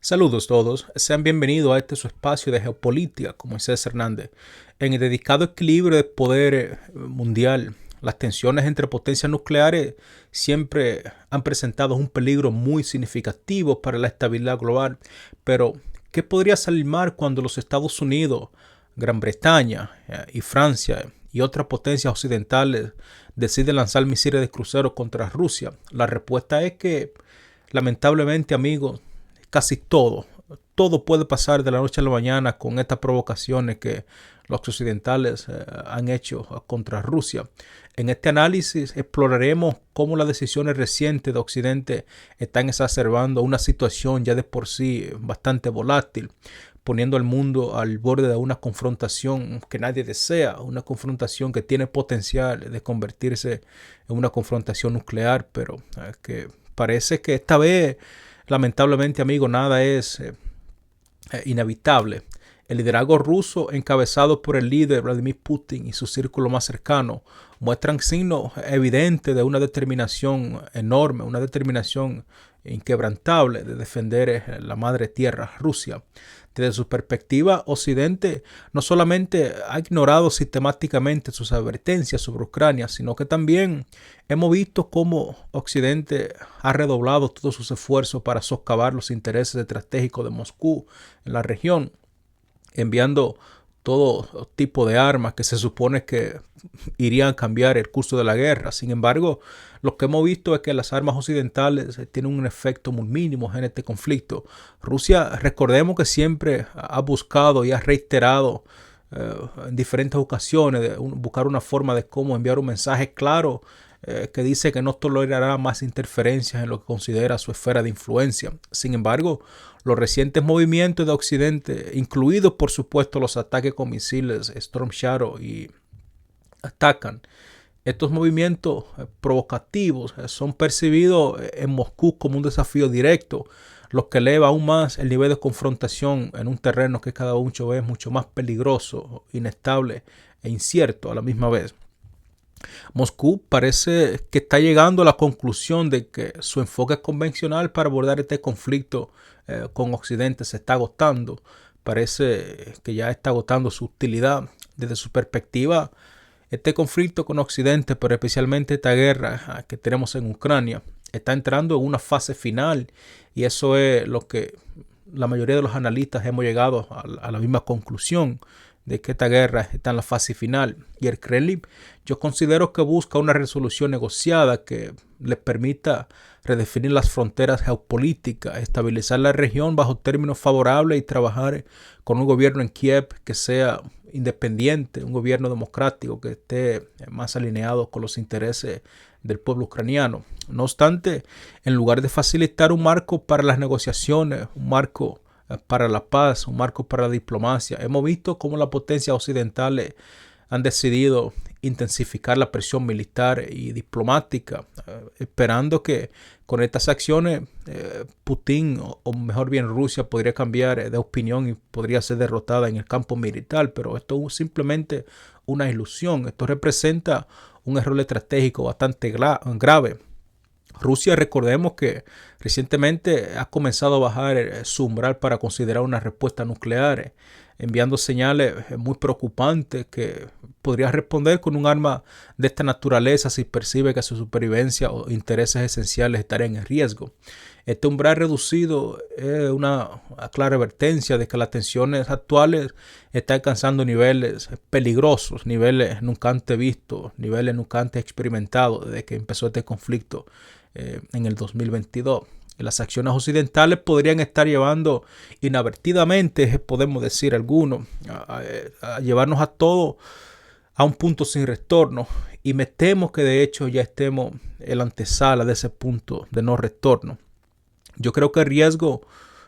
Saludos todos, sean bienvenidos a este su espacio de geopolítica con Moisés Hernández. En el dedicado equilibrio del poder mundial, las tensiones entre potencias nucleares siempre han presentado un peligro muy significativo para la estabilidad global, pero ¿qué podría salir mal cuando los Estados Unidos, Gran Bretaña y Francia y otras potencias occidentales deciden lanzar misiles de crucero contra Rusia? La respuesta es que, lamentablemente, amigos, casi todo puede pasar de la noche a la mañana con estas provocaciones que los occidentales han hecho contra Rusia. En este análisis exploraremos cómo las decisiones recientes de Occidente están exacerbando una situación ya de por sí bastante volátil, poniendo al mundo al borde de una confrontación que nadie desea, una confrontación que tiene potencial de convertirse en una confrontación nuclear, pero que parece que esta vez, lamentablemente, amigo, nada es inevitable. El liderazgo ruso, encabezado por el líder Vladimir Putin y su círculo más cercano, muestran signos evidentes de una determinación enorme, una determinación inquebrantable de defender la madre tierra, Rusia. Desde su perspectiva, Occidente no solamente ha ignorado sistemáticamente sus advertencias sobre Ucrania, sino que también hemos visto cómo Occidente ha redoblado todos sus esfuerzos para soscavar los intereses estratégicos de Moscú en la región, enviando todo tipo de armas que se supone que irían a cambiar el curso de la guerra. Sin embargo, lo que hemos visto es que las armas occidentales tienen un efecto muy mínimo en este conflicto. Rusia, recordemos que siempre ha buscado y ha reiterado en diferentes ocasiones buscar una forma de cómo enviar un mensaje claro que dice que no tolerará más interferencias en lo que considera su esfera de influencia. Sin embargo, los recientes movimientos de Occidente, incluidos por supuesto los ataques con misiles Storm Shadow y Atacan, estos movimientos provocativos son percibidos en Moscú como un desafío directo, lo que eleva aún más el nivel de confrontación en un terreno que cada vez mucho más peligroso, inestable e incierto a la misma vez. Moscú parece que está llegando a la conclusión de que su enfoque convencional para abordar este conflicto con Occidente se está agotando. Parece que ya está agotando su utilidad. Desde su perspectiva, este conflicto con Occidente, pero especialmente esta guerra que tenemos en Ucrania, está entrando en una fase final, y eso es lo que la mayoría de los analistas hemos llegado a la misma conclusión, de que esta guerra está en la fase final. Y el Kremlin, yo considero que busca una resolución negociada que les permita redefinir las fronteras geopolíticas, estabilizar la región bajo términos favorables y trabajar con un gobierno en Kiev que sea independiente, un gobierno democrático que esté más alineado con los intereses del pueblo ucraniano. No obstante, en lugar de facilitar un marco para las negociaciones, un marco para la paz, un marco para la diplomacia, hemos visto cómo las potencias occidentales han decidido intensificar la presión militar y diplomática, esperando que con estas acciones Putin, o mejor bien Rusia, podría cambiar de opinión y podría ser derrotada en el campo militar. Pero esto es simplemente una ilusión. Esto representa un error estratégico bastante grave. Rusia, recordemos que recientemente ha comenzado a bajar su umbral para considerar una respuesta nuclear, enviando señales muy preocupantes que podría responder con un arma de esta naturaleza si percibe que su supervivencia o intereses esenciales estarían en riesgo. Este umbral reducido es una clara advertencia de que las tensiones actuales están alcanzando niveles peligrosos, niveles nunca antes vistos, niveles nunca antes experimentados desde que empezó este conflicto en el 2022. Las acciones occidentales podrían estar llevando inadvertidamente, podemos decir algunos, a llevarnos a todo a un punto sin retorno, y me temo que de hecho ya estemos en la antesala de ese punto de no retorno. Yo creo que el riesgo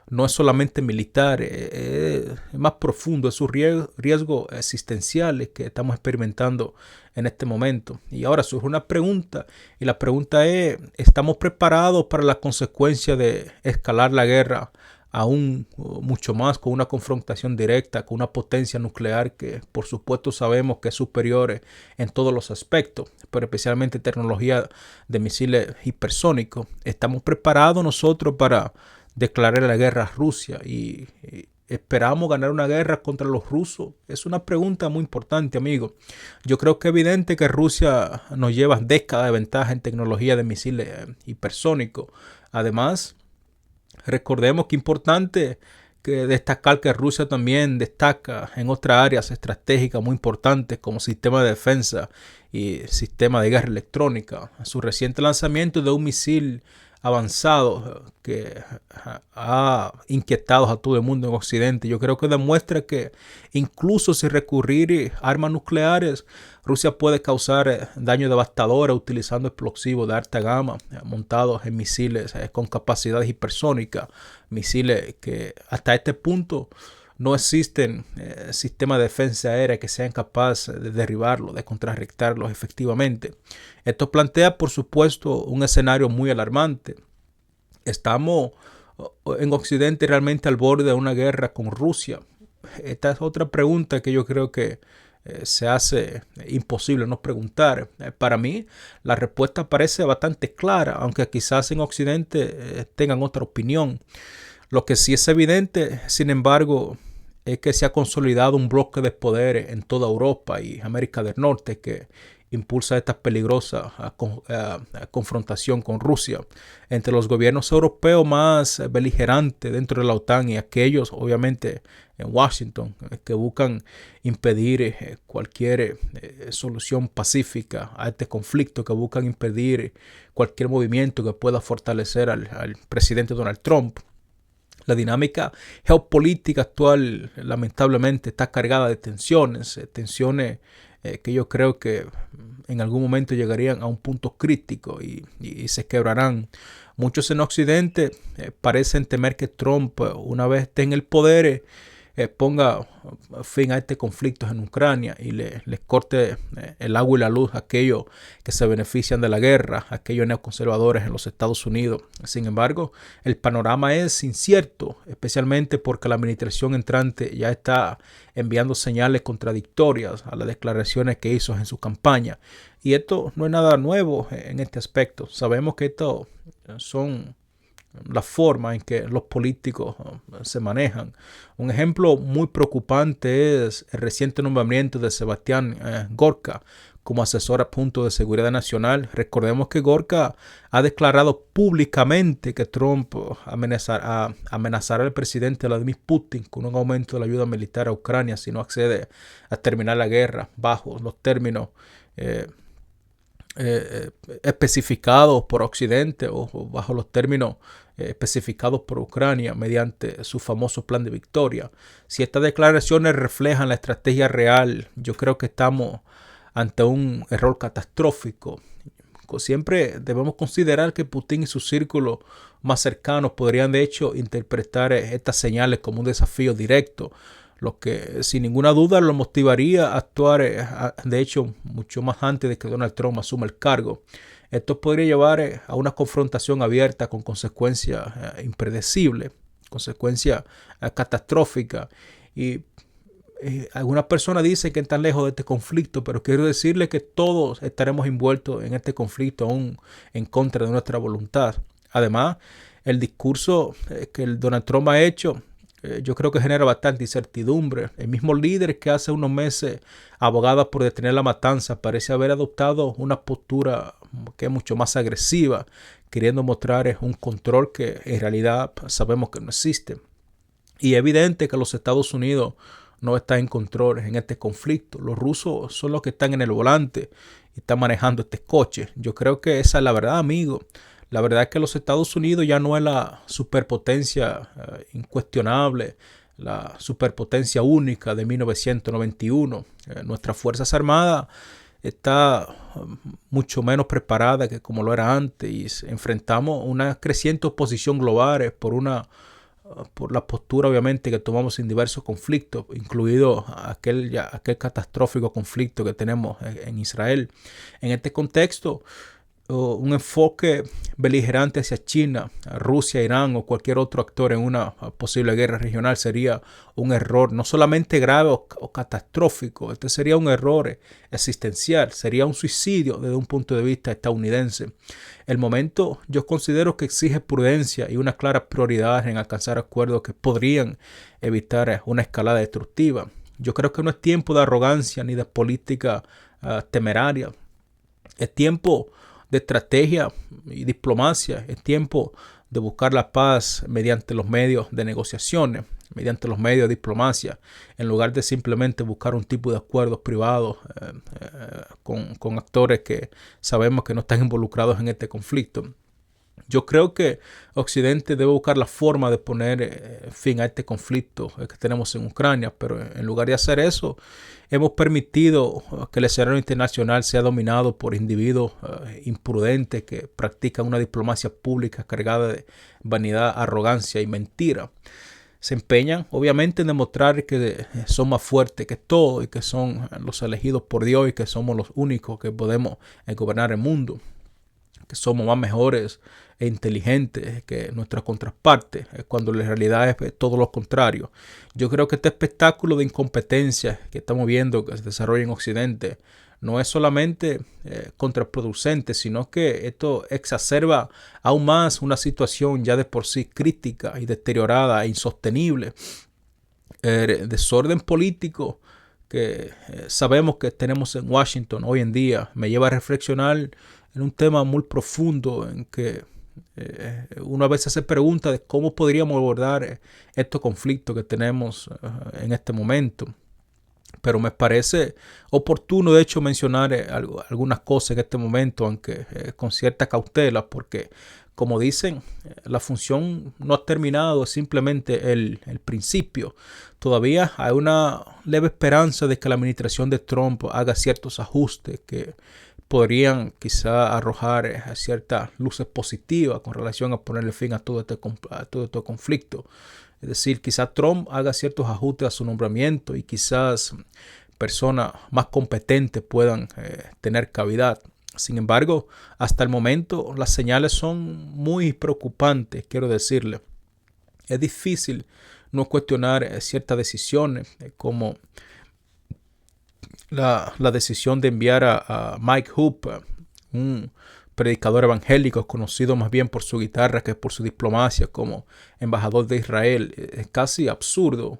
no es solamente militar, es más profundo, es un riesgo existencial que estamos experimentando en este momento. Y ahora surge una pregunta, y la pregunta es: ¿estamos preparados para las consecuencias de escalar la guerra aún mucho más, con una confrontación directa con una potencia nuclear que por supuesto sabemos que es superior en todos los aspectos, pero especialmente tecnología de misiles hipersónicos? ¿Estamos preparados nosotros para declararle la guerra a Rusia y ¿esperamos ganar una guerra contra los rusos? Es una pregunta muy importante, amigo. Yo creo que es evidente que Rusia nos lleva décadas de ventaja en tecnología de misiles hipersónicos. Además, recordemos que es importante que destacar que Rusia también destaca en otras áreas estratégicas muy importantes como sistema de defensa y sistema de guerra electrónica. Su reciente lanzamiento de un misil avanzado que ha inquietado a todo el mundo en Occidente. Yo creo que demuestra que incluso sin recurrir a armas nucleares, Rusia puede causar daño devastador utilizando explosivos de alta gama montados en misiles con capacidades hipersónicas, misiles que hasta este punto no existen sistemas de defensa aérea que sean capaces de derribarlos, de contrarrestarlos efectivamente. Esto plantea, por supuesto, un escenario muy alarmante. Estamos en Occidente realmente al borde de una guerra con Rusia. Esta es otra pregunta que yo creo que se hace imposible no preguntar. Para mí, la respuesta parece bastante clara, aunque quizás en Occidente tengan otra opinión. Lo que sí es evidente, sin embargo, es que se ha consolidado un bloque de poder en toda Europa y América del Norte que impulsa esta peligrosa confrontación con Rusia. Entre los gobiernos europeos más beligerantes dentro de la OTAN y aquellos, obviamente, en Washington, que buscan impedir cualquier solución pacífica a este conflicto, que buscan impedir cualquier movimiento que pueda fortalecer al presidente Donald Trump. La dinámica geopolítica actual lamentablemente está cargada de tensiones que yo creo que en algún momento llegarían a un punto crítico y se quebrarán. Muchos en Occidente parecen temer que Trump, una vez esté en el poder, ponga fin a este conflicto en Ucrania y les corte el agua y la luz a aquellos que se benefician de la guerra, a aquellos neoconservadores en los Estados Unidos. Sin embargo, el panorama es incierto, especialmente porque la administración entrante ya está enviando señales contradictorias a las declaraciones que hizo en su campaña. Y esto no es nada nuevo en este aspecto. Sabemos que esto son la forma en que los políticos se manejan. Un ejemplo muy preocupante es el reciente nombramiento de Sebastián Gorka como asesor adjunto de seguridad nacional. Recordemos que Gorka ha declarado públicamente que Trump amenazará al presidente Vladimir Putin con un aumento de la ayuda militar a Ucrania si no accede a terminar la guerra bajo los términos especificados por Occidente o bajo los términos especificados por Ucrania mediante su famoso plan de victoria. Si estas declaraciones reflejan la estrategia real, yo creo que estamos ante un error catastrófico. Siempre debemos considerar que Putin y sus círculos más cercanos podrían de hecho interpretar estas señales como un desafío directo, lo que sin ninguna duda lo motivaría a actuar, de hecho, mucho más antes de que Donald Trump asuma el cargo. Esto podría llevar a una confrontación abierta con consecuencias impredecibles, consecuencias catastróficas. Y algunas personas dicen que están lejos de este conflicto, pero quiero decirles que todos estaremos envueltos en este conflicto aún en contra de nuestra voluntad. Además, el discurso que el Donald Trump ha hecho yo creo que genera bastante incertidumbre. El mismo líder que hace unos meses abogaba por detener la matanza parece haber adoptado una postura que es mucho más agresiva, queriendo mostrar un control que en realidad sabemos que no existe. Y es evidente que los Estados Unidos no están en control en este conflicto. Los rusos son los que están en el volante y están manejando este coche. Yo creo que esa es la verdad, amigo. La verdad es que los Estados Unidos ya no es la superpotencia incuestionable, la superpotencia única de 1991. Nuestras Fuerzas Armadas está mucho menos preparada que como lo era antes y enfrentamos una creciente oposición global por la postura obviamente que tomamos en diversos conflictos, incluido aquel catastrófico conflicto que tenemos en Israel. En este contexto, un enfoque beligerante hacia China, Rusia, Irán o cualquier otro actor en una posible guerra regional sería un error no solamente grave o catastrófico, este sería un error existencial, sería un suicidio desde un punto de vista estadounidense. El momento yo considero que exige prudencia y una clara prioridad en alcanzar acuerdos que podrían evitar una escalada destructiva. Yo creo que no es tiempo de arrogancia ni de política temeraria. Es tiempo de estrategia y diplomacia. Es tiempo de buscar la paz mediante los medios de negociaciones, mediante los medios de diplomacia, en lugar de simplemente buscar un tipo de acuerdos privados con actores que sabemos que no están involucrados en este conflicto. Yo creo que Occidente debe buscar la forma de poner fin a este conflicto que tenemos en Ucrania, pero en lugar de hacer eso, hemos permitido que el escenario internacional sea dominado por individuos imprudentes que practican una diplomacia pública cargada de vanidad, arrogancia y mentira. Se empeñan, obviamente, en demostrar que son más fuertes que todo y que son los elegidos por Dios y que somos los únicos que podemos gobernar el mundo, que somos más mejores e inteligentes que nuestras contrapartes, cuando en realidad es todo lo contrario. Yo creo que este espectáculo de incompetencia que estamos viendo que se desarrolla en Occidente no es solamente contraproducente, sino que esto exacerba aún más una situación ya de por sí crítica y deteriorada e insostenible. El desorden político que sabemos que tenemos en Washington hoy en día me lleva a reflexionar en un tema muy profundo en que uno a veces se pregunta de cómo podríamos abordar estos conflictos que tenemos en este momento. Pero me parece oportuno, de hecho, mencionar algunas cosas en este momento, aunque con cierta cautela, porque, como dicen, la función no ha terminado, es simplemente el principio. Todavía hay una leve esperanza de que la administración de Trump haga ciertos ajustes que podrían quizá arrojar ciertas luces positivas con relación a ponerle fin a todo este conflicto. Es decir, quizás Trump haga ciertos ajustes a su nombramiento y quizás personas más competentes puedan tener cavidad. Sin embargo, hasta el momento las señales son muy preocupantes, quiero decirle. Es difícil no cuestionar ciertas decisiones, como la decisión de enviar a Mike Hoop, un predicador evangélico conocido más bien por su guitarra que por su diplomacia, como embajador de Israel. Es casi absurdo.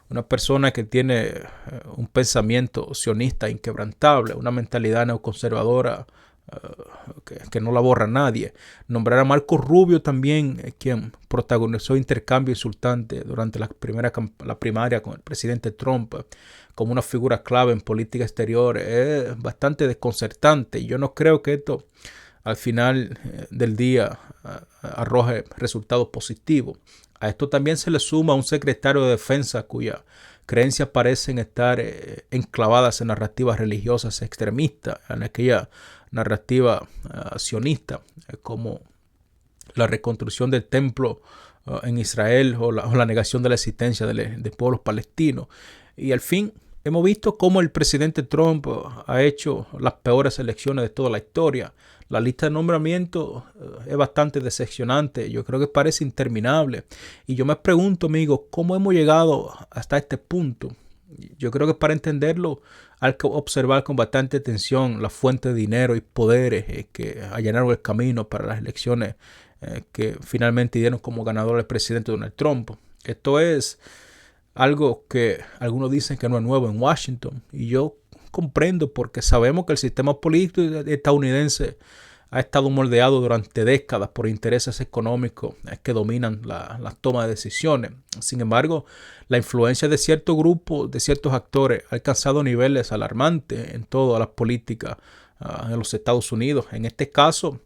Una persona que tiene un pensamiento sionista inquebrantable, una mentalidad neoconservadora que no la borra nadie. Nombrar a Marco Rubio también, quien protagonizó intercambio insultante durante la primaria con el presidente Trump, como una figura clave en política exterior, es bastante desconcertante. Yo no creo que esto al final del día arroje resultados positivos. A esto también se le suma un secretario de defensa cuyas creencias parecen estar enclavadas en narrativas religiosas extremistas, en aquella narrativa sionista, como la reconstrucción del templo en Israel o la negación de la existencia de pueblos palestinos. Y al fin hemos visto cómo el presidente Trump ha hecho las peores elecciones de toda la historia. La lista de nombramientos es bastante decepcionante. Yo creo que parece interminable. Y yo me pregunto, amigos, ¿cómo hemos llegado hasta este punto? Yo creo que para entenderlo hay que observar con bastante atención la fuente de dinero y poderes que allanaron el camino para las elecciones que finalmente dieron como ganador al presidente Donald Trump. Esto es algo que algunos dicen que no es nuevo en Washington, y yo comprendo porque sabemos que el sistema político estadounidense ha estado moldeado durante décadas por intereses económicos que dominan la toma de decisiones. Sin embargo, la influencia de ciertos grupos, de ciertos actores, ha alcanzado niveles alarmantes en todas las políticas en los Estados Unidos. En este caso,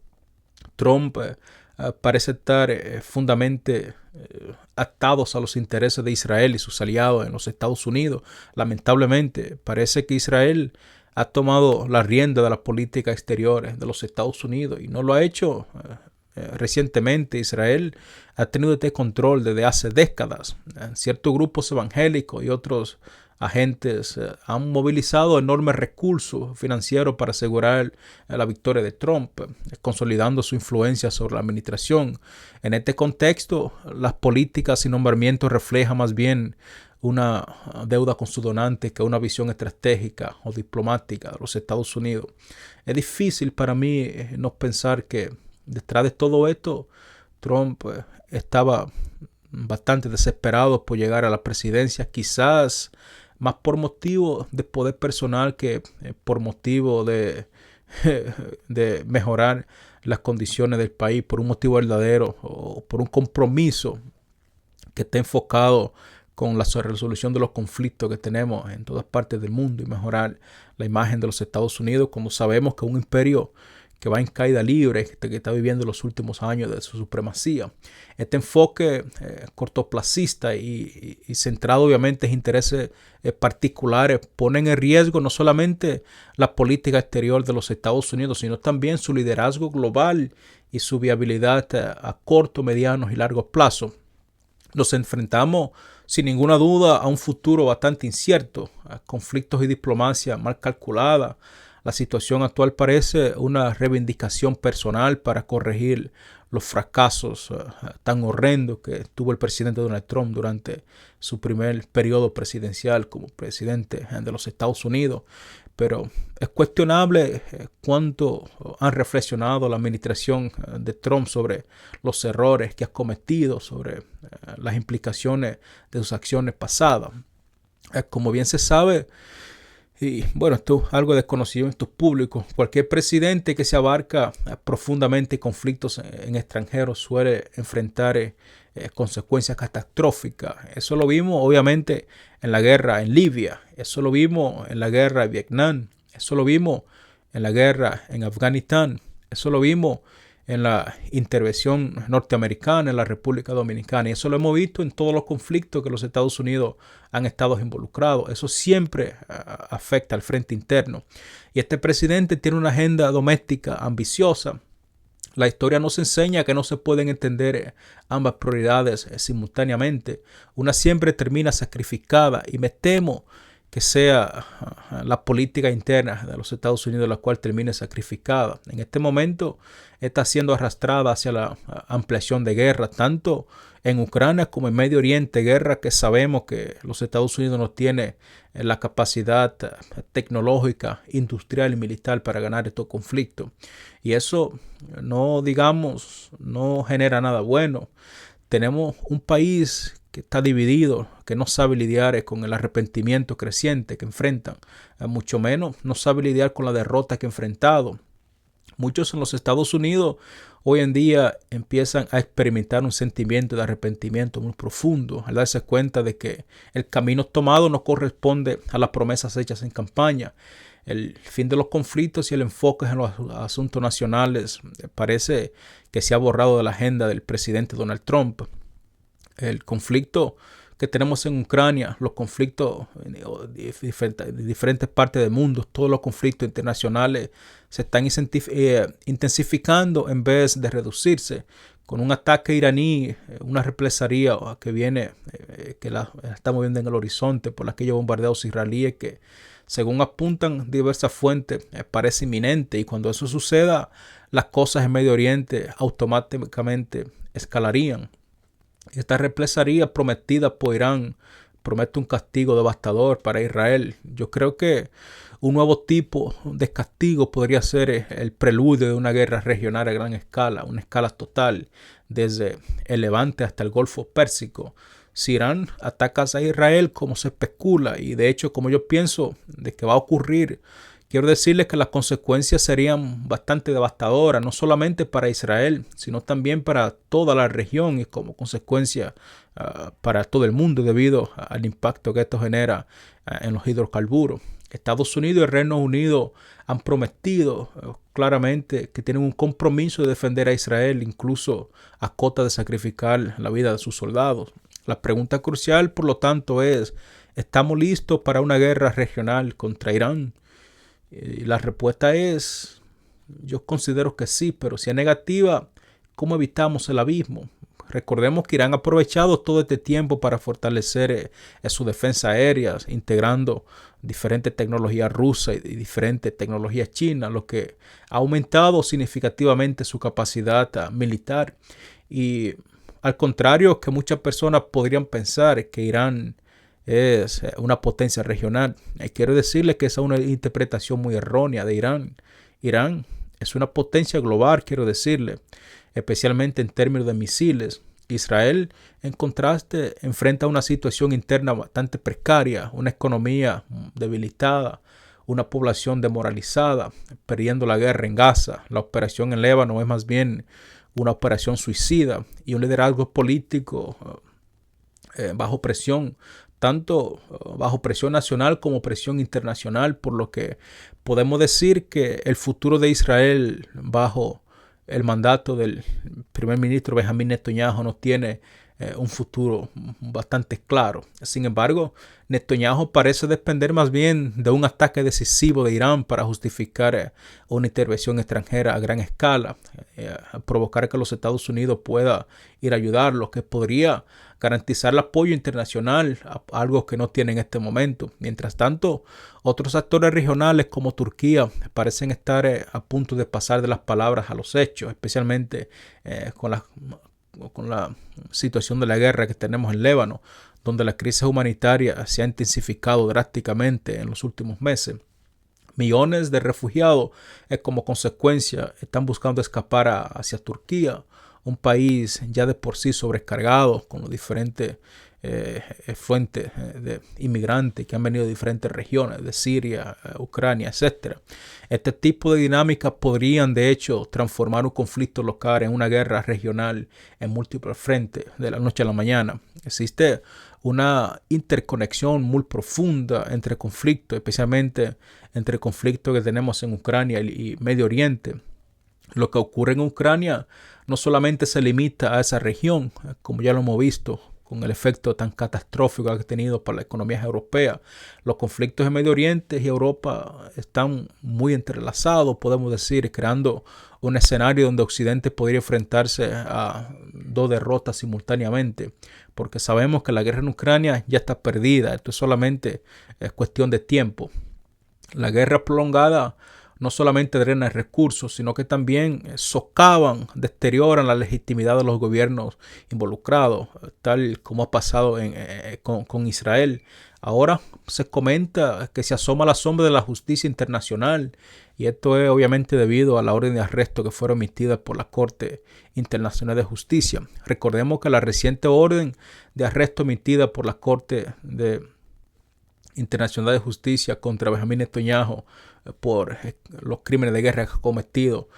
Trump parece estar fundamentalmente atados a los intereses de Israel y sus aliados en los Estados Unidos. Lamentablemente, parece que Israel ha tomado la rienda de las políticas exteriores de los Estados Unidos y no lo ha hecho recientemente Israel ha tenido este control desde hace décadas. Ciertos grupos evangélicos y otros agentes han movilizado enormes recursos financieros para asegurar la victoria de Trump, consolidando su influencia sobre la administración. En este contexto, las políticas y nombramientos reflejan más bien una deuda con su donante que una visión estratégica o diplomática de los Estados Unidos. Es difícil para mí no pensar que detrás de todo esto Trump estaba bastante desesperado por llegar a la presidencia, quizás más por motivo de poder personal que por motivo de mejorar las condiciones del país, por un motivo verdadero o por un compromiso que esté enfocado con la resolución de los conflictos que tenemos en todas partes del mundo y mejorar la imagen de los Estados Unidos, como sabemos que es un imperio que va en caída libre, que está viviendo los últimos años de su supremacía. Este enfoque cortoplacista y centrado obviamente en intereses particulares ponen en riesgo no solamente la política exterior de los Estados Unidos, sino también su liderazgo global y su viabilidad a corto, mediano y largo plazo. Nos enfrentamos sin ninguna duda a un futuro bastante incierto, a conflictos y diplomacia mal calculada. La situación actual parece una reivindicación personal para corregir los fracasos tan horrendos que tuvo el presidente Donald Trump durante su primer periodo presidencial como presidente de los Estados Unidos. Pero es cuestionable cuánto han reflexionado la administración de Trump sobre los errores que ha cometido, sobre las implicaciones de sus acciones pasadas. Como bien se sabe, y bueno, esto es algo desconocido en estos públicos. Cualquier presidente que se abarca profundamente conflictos en extranjeros suele enfrentar consecuencias catastróficas. Eso lo vimos obviamente en la guerra en Libia. Eso lo vimos en la guerra en Vietnam. Eso lo vimos en la guerra en Afganistán. Eso lo vimos en la intervención norteamericana en la República Dominicana. Y eso lo hemos visto en todos los conflictos que los Estados Unidos han estado involucrados. Eso siempre afecta al frente interno. Y este presidente tiene una agenda doméstica ambiciosa. La historia nos enseña que no se pueden entender ambas prioridades simultáneamente. Una siempre termina sacrificada y me temo que sea la política interna de los Estados Unidos la cual termine sacrificada. En este momento está siendo arrastrada hacia la ampliación de guerra, tanto en Ucrania como en Medio Oriente, guerra que sabemos que los Estados Unidos no tiene la capacidad tecnológica, industrial y militar para ganar estos conflictos. Y eso no genera nada bueno. Tenemos un país que está dividido, que no sabe lidiar con el arrepentimiento creciente que enfrentan, mucho menos no sabe lidiar con la derrota que ha enfrentado. Muchos en los Estados Unidos hoy en día empiezan a experimentar un sentimiento de arrepentimiento muy profundo al darse cuenta de que el camino tomado no corresponde a las promesas hechas en campaña. El fin de los conflictos y el enfoque en los asuntos nacionales parece que se ha borrado de la agenda del presidente Donald Trump. El conflicto que tenemos en Ucrania, los conflictos de diferentes partes del mundo, todos los conflictos internacionales se están intensificando en vez de reducirse. Con un ataque iraní, una represalia que viene, que la estamos viendo en el horizonte por aquellos bombardeos israelíes que, según apuntan diversas fuentes, parece inminente. Y cuando eso suceda, las cosas en Medio Oriente automáticamente escalarían. Esta represalia prometida por Irán promete un castigo devastador para Israel. Yo creo que un nuevo tipo de castigo podría ser el preludio de una guerra regional a gran escala, una escala total, desde el Levante hasta el Golfo Pérsico. Si Irán ataca a Israel como se especula, y de hecho como yo pienso de que va a ocurrir, quiero decirles que las consecuencias serían bastante devastadoras, no solamente para Israel, sino también para toda la región y como consecuencia para todo el mundo debido al impacto que esto genera en los hidrocarburos. Estados Unidos y el Reino Unido han prometido claramente que tienen un compromiso de defender a Israel, incluso a costa de sacrificar la vida de sus soldados. La pregunta crucial, por lo tanto, es: ¿estamos listos para una guerra regional contra Irán? Y la respuesta es: yo considero que sí, pero si es negativa, ¿cómo evitamos el abismo? Recordemos que Irán ha aprovechado todo este tiempo para fortalecer su defensa aérea, integrando diferentes tecnologías rusas y diferentes tecnologías chinas, lo que ha aumentado significativamente su capacidad militar. Y al contrario que muchas personas podrían pensar que Irán es una potencia regional, quiero decirles que esa es una interpretación muy errónea de Irán. Irán es una potencia global, quiero decirle, especialmente en términos de misiles. Israel, en contraste, enfrenta una situación interna bastante precaria, una economía debilitada, una población demoralizada, perdiendo la guerra en Gaza. La operación en Líbano es más bien una operación suicida y un liderazgo político bajo presión, tanto bajo presión nacional como presión internacional, por lo que podemos decir que el futuro de Israel bajo el mandato del primer ministro Benjamín Netanyahu no tiene un futuro bastante claro. Sin embargo, Netanyahu parece depender más bien de un ataque decisivo de Irán para justificar una intervención extranjera a gran escala, provocar que los Estados Unidos pueda ir a ayudar, lo que podría garantizar el apoyo internacional, algo que no tiene en este momento. Mientras tanto, otros actores regionales como Turquía parecen estar a punto de pasar de las palabras a los hechos, especialmente con la situación de la guerra que tenemos en Líbano, donde la crisis humanitaria se ha intensificado drásticamente en los últimos meses. Millones de refugiados como consecuencia están buscando escapar hacia Turquía, un país ya de por sí sobrecargado con los diferentes fuentes de inmigrantes que han venido de diferentes regiones, de Siria, Ucrania, etc. Este tipo de dinámicas podrían de hecho transformar un conflicto local en una guerra regional en múltiples frentes de la noche a la mañana. Existe una interconexión muy profunda entre conflictos, especialmente entre el conflicto que tenemos en Ucrania y Medio Oriente. Lo que ocurre en Ucrania no solamente se limita a esa región, como ya lo hemos visto, con el efecto tan catastrófico que ha tenido para la economía europea. Los conflictos en Medio Oriente y Europa están muy entrelazados, podemos decir, creando un escenario donde Occidente podría enfrentarse a dos derrotas simultáneamente, porque sabemos que la guerra en Ucrania ya está perdida, esto es solamente cuestión de tiempo. La guerra prolongada no solamente drenan recursos, sino que también socavan, deterioran la legitimidad de los gobiernos involucrados, tal como ha pasado con Israel. Ahora se comenta que se asoma la sombra de la justicia internacional, y esto es obviamente debido a la orden de arresto que fueron emitidas por la Corte Internacional de Justicia. Recordemos que la reciente orden de arresto emitida por la Corte Internacional de Justicia contra Benjamín Netanyahu por los crímenes de guerra que ha cometido,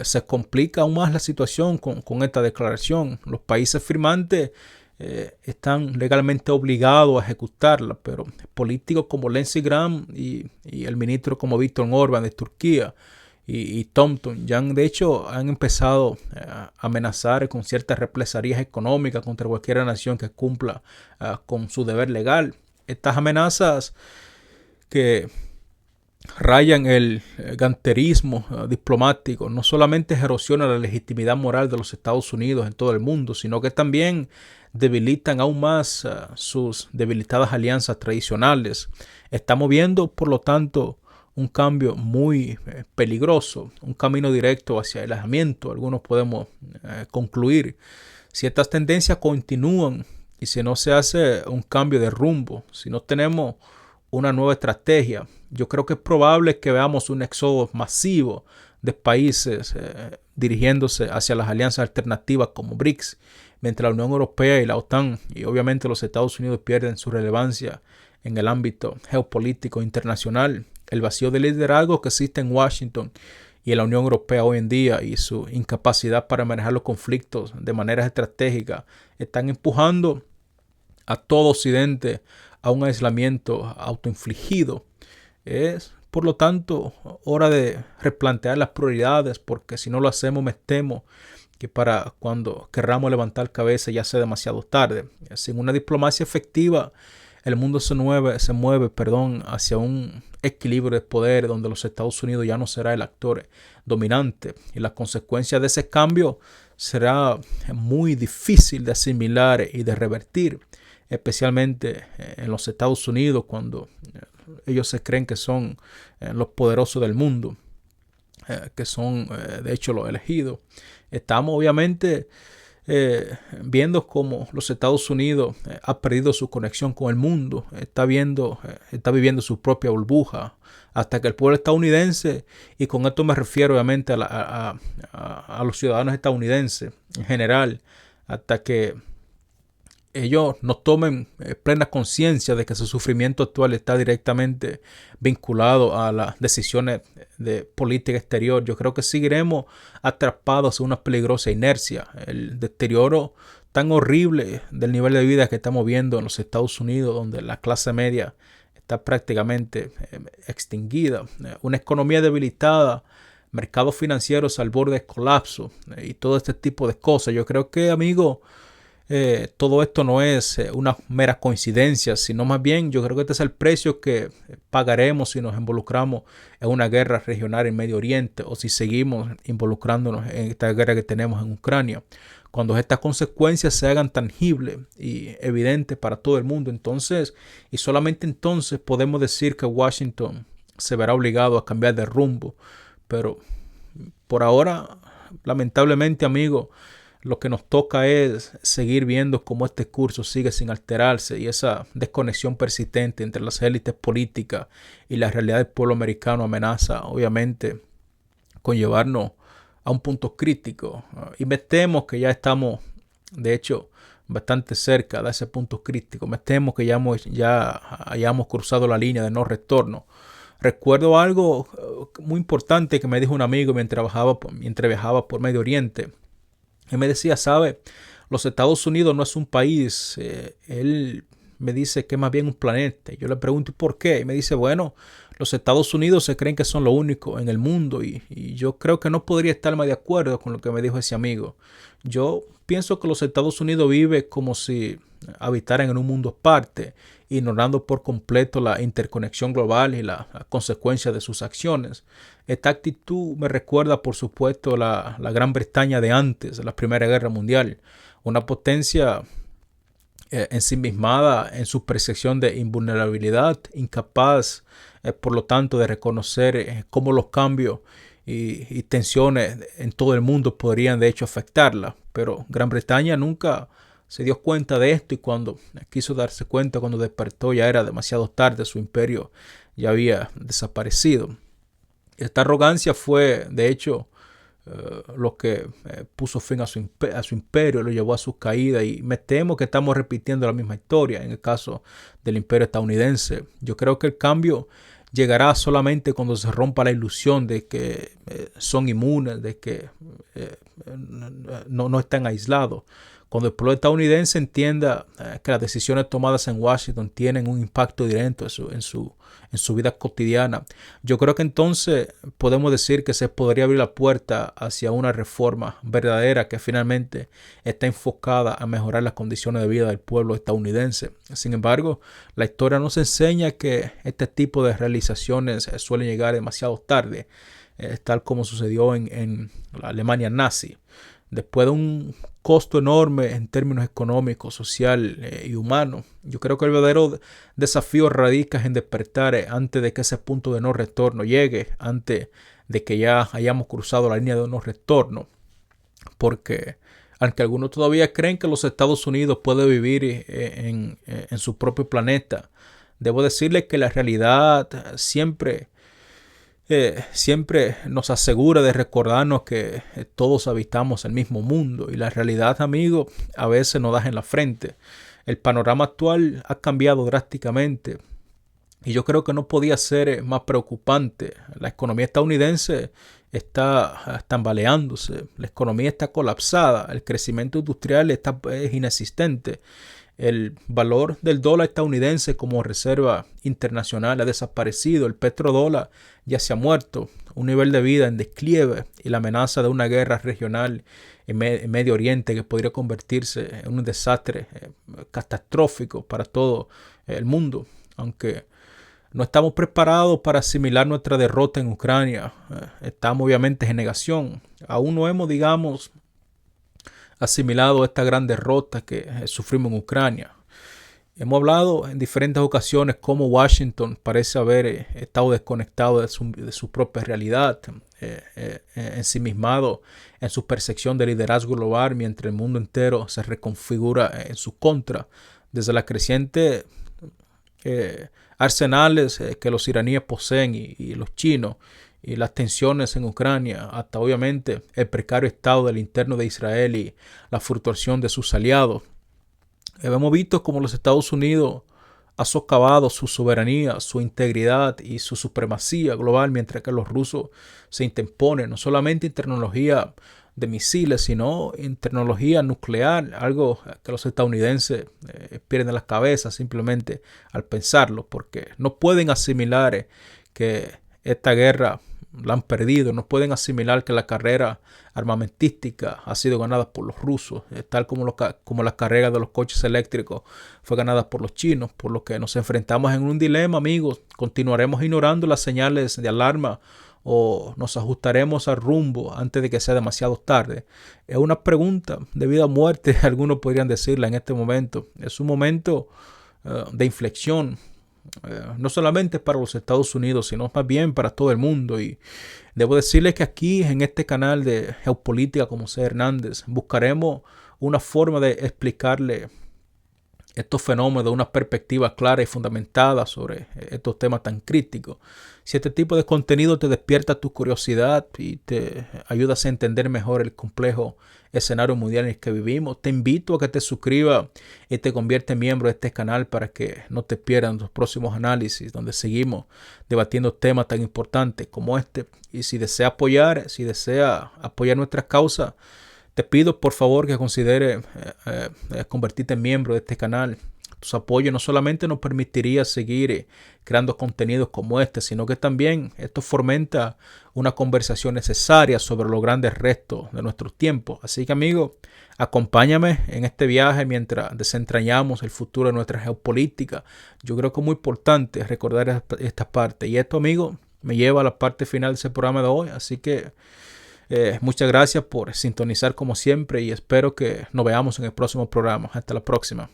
se complica aún más la situación con esta declaración. Los países firmantes están legalmente obligados a ejecutarla, pero políticos como Lindsey Graham y el ministro como Viktor Orbán de Turquía y Thompson ya de hecho han empezado a amenazar con ciertas represalias económicas contra cualquier nación que cumpla con su deber legal. Estas amenazas que rayan el ganterismo diplomático no solamente erosionan la legitimidad moral de los Estados Unidos en todo el mundo, sino que también debilitan aún más sus debilitadas alianzas tradicionales. Estamos viendo, por lo tanto, un cambio muy peligroso, un camino directo hacia el alejamiento. Algunos podemos concluir. Si estas tendencias continúan y si no se hace un cambio de rumbo, si no tenemos una nueva estrategia, yo creo que es probable que veamos un éxodo masivo de países dirigiéndose hacia las alianzas alternativas como BRICS, mientras la Unión Europea y la OTAN y obviamente los Estados Unidos pierden su relevancia en el ámbito geopolítico internacional. El vacío de liderazgo que existe en Washington y en la Unión Europea hoy en día y su incapacidad para manejar los conflictos de manera estratégica están empujando a todo Occidente a un aislamiento autoinfligido. Es, por lo tanto, hora de replantear las prioridades, porque si no lo hacemos, me temo que para cuando querramos levantar cabeza ya sea demasiado tarde. Sin una diplomacia efectiva, el mundo se mueve hacia un equilibrio de poder donde los Estados Unidos ya no será el actor dominante, y las consecuencias de ese cambio será muy difícil de asimilar y de revertir, especialmente en los Estados Unidos, cuando ellos se creen que son los poderosos del mundo, que son de hecho los elegidos. Estamos obviamente viendo cómo los Estados Unidos ha perdido su conexión con el mundo, está viviendo su propia burbuja, hasta que el pueblo estadounidense, y con esto me refiero obviamente a los ciudadanos estadounidenses en general, hasta que ellos no tomen plena conciencia de que su sufrimiento actual está directamente vinculado a las decisiones de política exterior. Yo creo que seguiremos atrapados en una peligrosa inercia. El deterioro tan horrible del nivel de vida que estamos viendo en los Estados Unidos, donde la clase media está prácticamente extinguida, una economía debilitada, mercados financieros al borde del colapso y todo este tipo de cosas. Yo creo que, amigo, todo esto no es una mera coincidencia, sino más bien yo creo que este es el precio que pagaremos si nos involucramos en una guerra regional en Medio Oriente, o si seguimos involucrándonos en esta guerra que tenemos en Ucrania. Cuando estas consecuencias se hagan tangibles y evidentes para todo el mundo, entonces, y solamente entonces, podemos decir que Washington se verá obligado a cambiar de rumbo. Pero por ahora, lamentablemente, amigo, lo que nos toca es seguir viendo cómo este curso sigue sin alterarse, y esa desconexión persistente entre las élites políticas y la realidad del pueblo americano amenaza, obviamente, con llevarnos a un punto crítico. Y me temo que ya estamos, de hecho, bastante cerca de ese punto crítico. Me temo que ya hayamos cruzado la línea de no retorno. Recuerdo algo muy importante que me dijo un amigo mientras viajaba por Medio Oriente. Él me decía, ¿sabe? Los Estados Unidos no es un país. Él me dice que es más bien un planeta. Yo le pregunto, ¿por qué? Y me dice, bueno, los Estados Unidos se creen que son lo único en el mundo. Y yo creo que no podría estar más de acuerdo con lo que me dijo ese amigo. Yo pienso que los Estados Unidos vive como si habitaran en un mundo aparte, ignorando por completo la interconexión global y la consecuencia de sus acciones. Esta actitud me recuerda, por supuesto, la Gran Bretaña de antes de la Primera Guerra Mundial, una potencia ensimismada en su percepción de invulnerabilidad, incapaz, por lo tanto, de reconocer cómo los cambios y tensiones en todo el mundo podrían de hecho afectarla. Pero Gran Bretaña nunca se dio cuenta de esto, y cuando quiso darse cuenta, cuando despertó, ya era demasiado tarde. Su imperio ya había desaparecido. Esta arrogancia fue, de hecho, lo que puso fin a su imperio, lo llevó a su caída, y me temo que estamos repitiendo la misma historia en el caso del imperio estadounidense. Yo creo que el cambio llegará solamente cuando se rompa la ilusión de que son inmunes, de que no están aislados. Cuando el pueblo estadounidense entienda que las decisiones tomadas en Washington tienen un impacto directo en su vida cotidiana, yo creo que entonces podemos decir que se podría abrir la puerta hacia una reforma verdadera que finalmente está enfocada a mejorar las condiciones de vida del pueblo estadounidense. Sin embargo, la historia nos enseña que este tipo de realizaciones suelen llegar demasiado tarde, tal como sucedió en la Alemania nazi. Después de un costo enorme en términos económicos, social y humano, yo creo que el verdadero desafío radica en despertar antes de que ese punto de no retorno llegue, antes de que ya hayamos cruzado la línea de no retorno. Porque aunque algunos todavía creen que los Estados Unidos puede vivir en su propio planeta, debo decirles que la realidad siempre nos asegura de recordarnos que todos habitamos el mismo mundo, y la realidad, amigo, a veces nos da en la frente. El panorama actual ha cambiado drásticamente, y yo creo que no podía ser más preocupante. La economía estadounidense está tambaleándose, la economía está colapsada, el crecimiento industrial es inexistente. El valor del dólar estadounidense como reserva internacional ha desaparecido. El petrodólar ya se ha muerto. Un nivel de vida en declive, y la amenaza de una guerra regional en Medio Oriente que podría convertirse en un desastre catastrófico para todo el mundo. Aunque no estamos preparados para asimilar nuestra derrota en Ucrania, estamos obviamente en negación. Aún no hemos, digamos, asimilado esta gran derrota que sufrimos en Ucrania. Hemos hablado en diferentes ocasiones cómo Washington parece haber estado desconectado de su propia realidad, ensimismado en su percepción de liderazgo global, mientras el mundo entero se reconfigura en su contra, desde la creciente arsenales que los iraníes poseen y los chinos, y las tensiones en Ucrania, hasta obviamente el precario estado del interno de Israel y la fluctuación de sus aliados. Hemos visto cómo los Estados Unidos ha socavado su soberanía, su integridad y su supremacía global, mientras que los rusos se interponen no solamente en tecnología de misiles, sino en tecnología nuclear, algo que los estadounidenses pierden las cabezas simplemente al pensarlo, porque no pueden asimilar que esta guerra la han perdido, no pueden asimilar que la carrera armamentística ha sido ganada por los rusos, tal como la carrera de los coches eléctricos fue ganada por los chinos, por lo que nos enfrentamos en un dilema, amigos. Continuaremos ignorando las señales de alarma o nos ajustaremos al rumbo antes de que sea demasiado tarde. Es una pregunta de vida o muerte, algunos podrían decirla en este momento. Es un momento de inflexión, no solamente para los Estados Unidos, sino más bien para todo el mundo. Y debo decirles que aquí en este canal de Geopolítica como C. Hernández buscaremos una forma de explicarle estos fenómenos de una perspectiva clara y fundamentada sobre estos temas tan críticos. Si este tipo de contenido te despierta tu curiosidad y te ayuda a entender mejor el complejo escenario mundial en el que vivimos, te invito a que te suscribas y te conviertas en miembro de este canal para que no te pierdan los próximos análisis donde seguimos debatiendo temas tan importantes como este. Y si desea apoyar nuestras causas, te pido por favor que considere convertirte en miembro de este canal. Tus apoyos no solamente nos permitiría seguir creando contenidos como este, sino que también esto fomenta una conversación necesaria sobre los grandes retos de nuestros tiempos. Así que, amigo, acompáñame en este viaje mientras desentrañamos el futuro de nuestra geopolítica. Yo creo que es muy importante recordar esta parte. Y esto, amigo, me lleva a la parte final de ese programa de hoy. Así que muchas gracias por sintonizar como siempre y espero que nos veamos en el próximo programa. Hasta la próxima.